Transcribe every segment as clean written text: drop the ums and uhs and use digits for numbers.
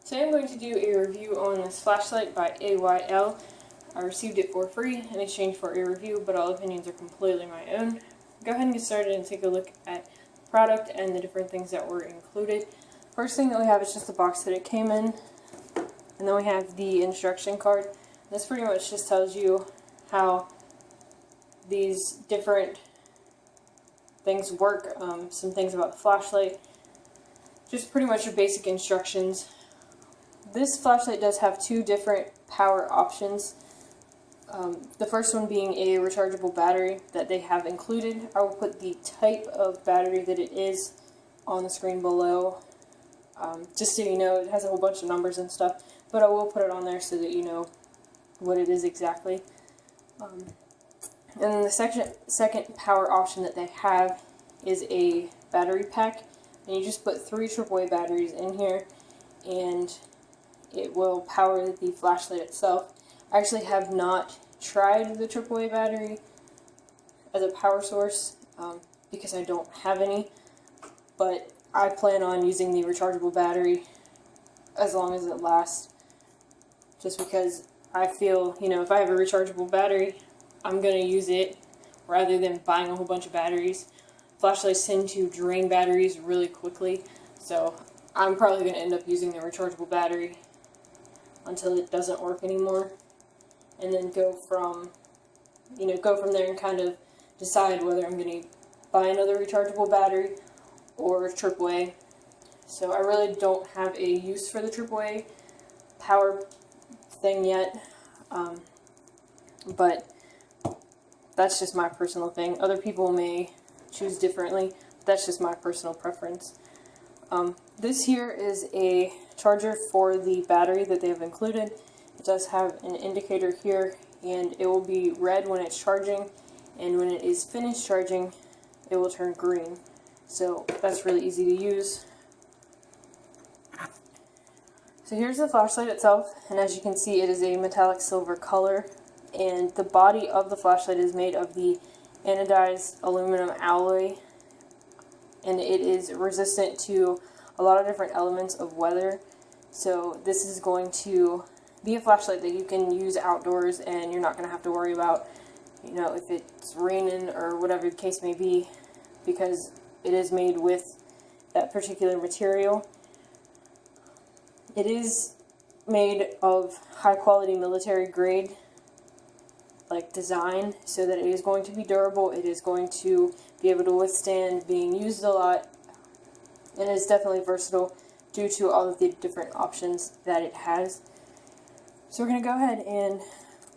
Today I'm going to do a review on this flashlight by AYL. I received it for free in exchange for a review, but all opinions are completely my own. Go ahead and get started and take a look at the product and the different things that were included. First thing that we have is just the box that it came in, and then we have the instruction card. This pretty much just tells you how these different things work, some things about the flashlight, just pretty much your basic instructions. This flashlight does have two different power options. The first one being a rechargeable battery that they have included. I will put the type of battery that it is on the screen below, just so you know. It has a whole bunch of numbers and stuff, but I will put it on there so that you know what it is exactly. And then the second power option that they have is a battery pack, and you just put 3 AAA batteries in here, and it will power the flashlight itself. I actually have not tried the AAA battery as a power source because I don't have any, but I plan on using the rechargeable battery as long as it lasts, just because I feel, you know, if I have a rechargeable battery, I'm going to use it rather than buying a whole bunch of batteries. Flashlights tend to drain batteries really quickly, so I'm probably going to end up using the rechargeable battery until it doesn't work anymore, and then go from there and kind of decide whether I'm going to buy another rechargeable battery or AAA. So I really don't have a use for the AAA power thing yet, but that's just my personal thing. Other people may choose differently, but that's just my personal preference. This here is a charger for the battery that they have included. It does have an indicator here, and it will be red when it's charging, and when it is finished charging, it will turn green. So that's really easy to use. So here's the flashlight itself, and as you can see, it is a metallic silver color, and the body of the flashlight is made of the anodized aluminum alloy, and it is resistant to a lot of different elements of weather. So this is going to be a flashlight that you can use outdoors, and you're not going to have to worry about, you know, if it's raining or whatever the case may be, because it is made with that particular material. It is made of high quality military grade design, so that it is going to be durable. It is going to be able to withstand being used a lot, and it's definitely versatile due to all of the different options that it has. So we're going to go ahead and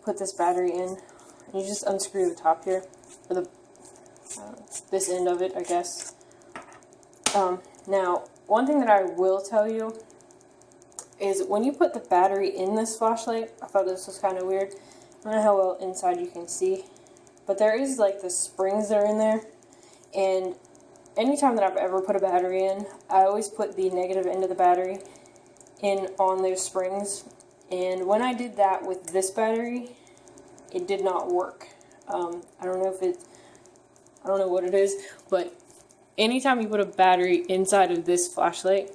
put this battery in, and you just unscrew the top here, or the this end of it, I guess. Now, one thing that I will tell you is when you put the battery in this flashlight, I thought this was kind of weird. I don't know how well inside you can see, but there is the springs that are in there, and anytime that I've ever put a battery in, I always put the negative end of the battery in on those springs, and when I did that with this battery, it did not work. I don't know what it is, but anytime you put a battery inside of this flashlight,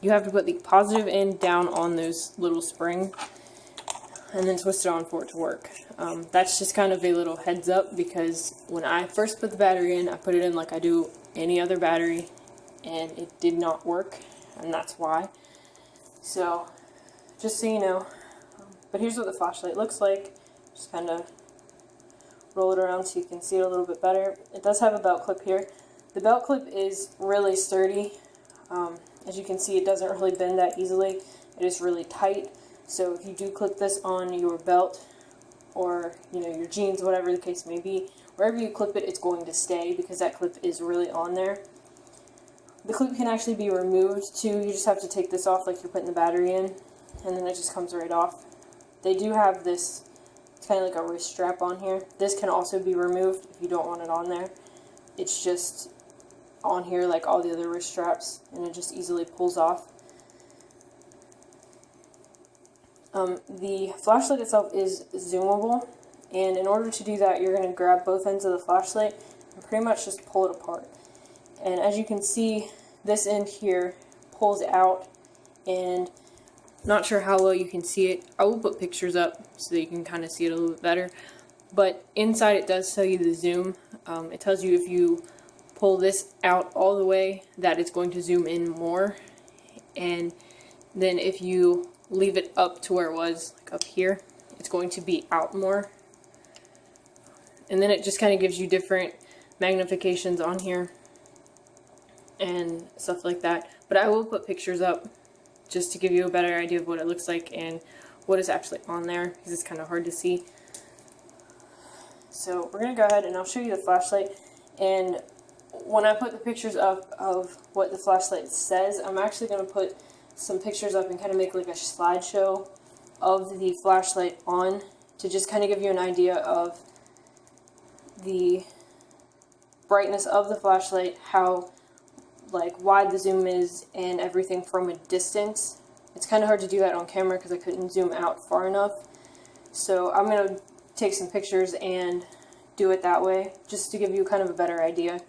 you have to put the positive end down on those little springs, and then twist it on for it to work. That's just kind of a little heads up, because when I first put the battery in, I put it in like I do any other battery, and it did not work, and that's why. So, just so you know. But here's what the flashlight looks like. Just kind of roll it around so you can see it a little bit better. It does have a belt clip here. The belt clip is really sturdy. As you can see, it doesn't really bend that easily. It is really tight. So if you do clip this on your belt, or your jeans, whatever the case may be, wherever you clip it, it's going to stay, because that clip is really on there. The clip can actually be removed too. You just have to take this off like you're putting the battery in, and then it just comes right off. They do have this, it's kind of like a wrist strap on here. This can also be removed if you don't want it on there. It's just on here like all the other wrist straps, and it just easily pulls off. The flashlight itself is zoomable, and in order to do that, you're going to grab both ends of the flashlight and pretty much just pull it apart. And as you can see, this end here pulls out, and Not sure how well you can see it. I will put pictures up so that you can kind of see it a little bit better. But inside it does tell you the zoom. It tells you if you pull this out all the way that it's going to zoom in more. And then if you leave it up to where it was, like up here, it's going to be out more. And then it just kind of gives you different magnifications on here and stuff like that. But I will put pictures up just to give you a better idea of what it looks like and what is actually on there, because it's kind of hard to see. So we're going to go ahead and I'll show you the flashlight. And when I put the pictures up of what the flashlight says, I'm actually going to put some pictures up and kind of make like a slideshow of the flashlight on, to just kind of give you an idea of the brightness of the flashlight, how like wide the zoom is, and everything from a distance. It's kind of hard to do that on camera because I couldn't zoom out far enough. So I'm going to take some pictures and do it that way, just to give you kind of a better idea.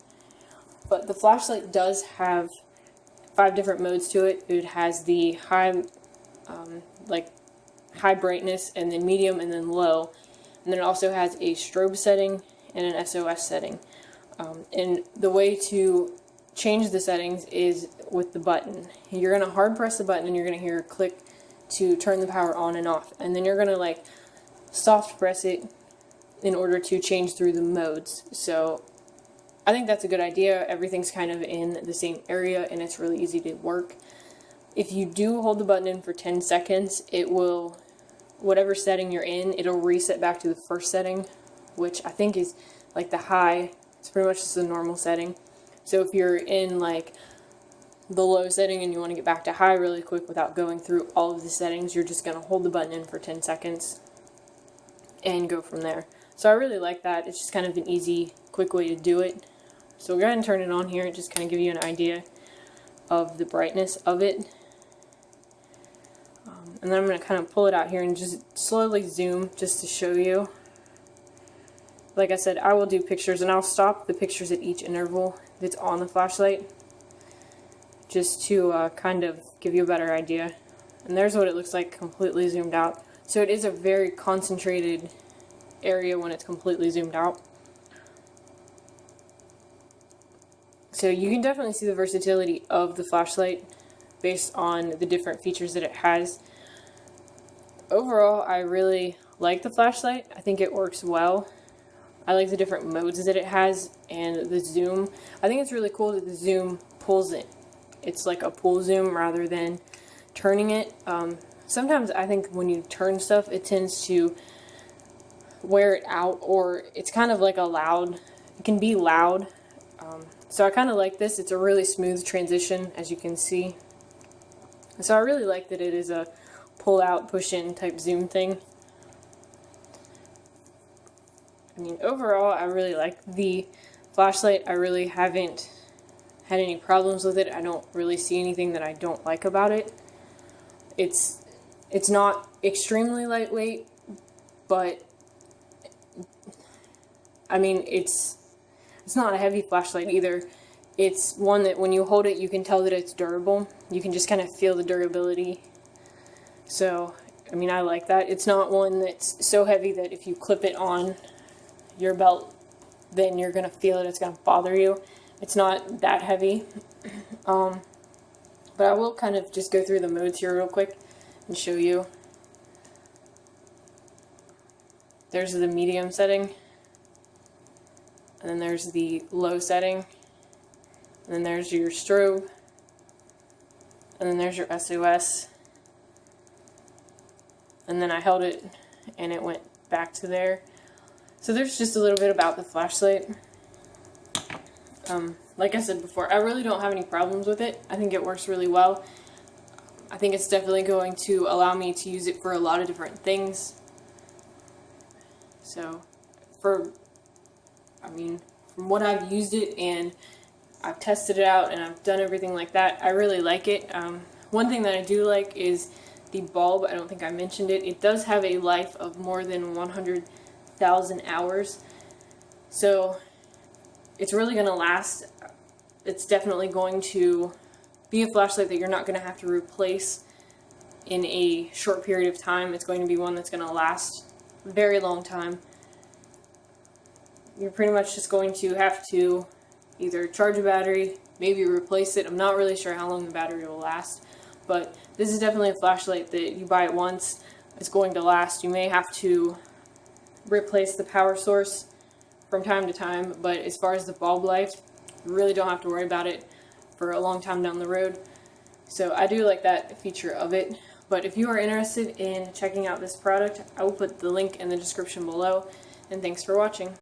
But the flashlight does have 5 different modes to it. It has the high, like high brightness, and then medium, and then low. And then it also has a strobe setting and an SOS setting. And the way to change the settings is with the button. You're going to hard press the button and you're going to hear a click to turn the power on and off. And then you're going to like soft press it in order to change through the modes. So I think that's a good idea. Everything's kind of in the same area and it's really easy to work. If you do hold the button in for 10 seconds, it will, whatever setting you're in, it'll reset back to the first setting, which I think is like the high. It's pretty much just the normal setting. So if you're in like the low setting and you want to get back to high really quick without going through all of the settings, you're just going to hold the button in for 10 seconds and go from there. So I really like that. It's just kind of an easy, quick way to do it. So we'll go ahead and turn it on here and just kind of give you an idea of the brightness of it. And then I'm going to kind of pull it out here and just slowly zoom just to show you. Like I said, I will do pictures and I'll stop the pictures at each interval that's on the flashlight, just to kind of give you a better idea. And there's what it looks like completely zoomed out. So it is a very concentrated area when it's completely zoomed out. So you can definitely see the versatility of the flashlight based on the different features that it has. Overall, I really like the flashlight. I think it works well. I like the different modes that it has and the zoom. I think it's really cool that the zoom pulls it. It's like a pull zoom rather than turning it. Sometimes I think when you turn stuff, it tends to wear it out, or it's kind of like a loud, it can be loud. So I kind of like this. It's a really smooth transition, as you can see. So I really like that it is a pull out, push in type zoom thing. I mean, overall, I really like the flashlight. I really haven't had any problems with it. I don't really see anything that I don't like about it. It's not extremely lightweight, but I mean, it's not a heavy flashlight either. It's one that when you hold it, you can tell that it's durable. You can just kind of feel the durability. So, I mean, I like that. It's not one that's so heavy that if you clip it on your belt, then you're going to feel it. It's going to bother you. It's not that heavy. But I will kind of just go through the modes here real quick and show you. There's the medium setting. And then there's the low setting. And then there's your strobe. And then there's your SOS. And then I held it and it went back to there. So there's just a little bit about the flashlight. Like I said before, I really don't have any problems with it. I think it works really well. I think it's definitely going to allow me to use it for a lot of different things. So, from what I've used it and I've tested it out and I've done everything like that, I really like it. One thing that I do like is the bulb. I don't think I mentioned it. It does have a life of more than 100,000 hours. So it's really going to last. It's definitely going to be a flashlight that you're not going to have to replace in a short period of time. It's going to be one that's going to last a very long time. You're pretty much just going to have to either charge a battery, maybe replace it. I'm not really sure how long the battery will last, but this is definitely a flashlight that you buy it once, it's going to last. You may have to replace the power source from time to time, but as far as the bulb life, you really don't have to worry about it for a long time down the road. So I do like that feature of it. But if you are interested in checking out this product, I will put the link in the description below, and thanks for watching.